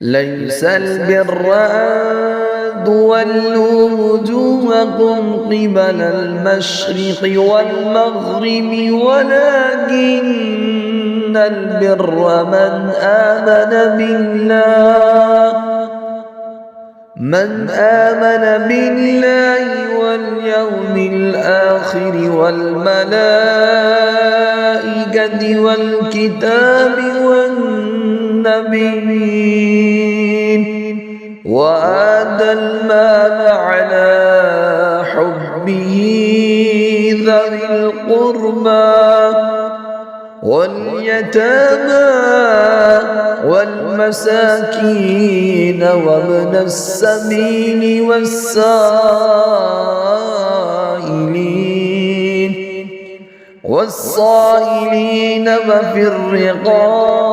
ليس البر أن تولوا وجوهكم قبل المشرق والمغرب ولكن البر من آمن بالله واليوم الآخر والملائكة والكتاب والنبيين وآتى المال على حبه ذوي القربى واليتامى والمساكين وابن السبيل والسائلين وفي الرقاب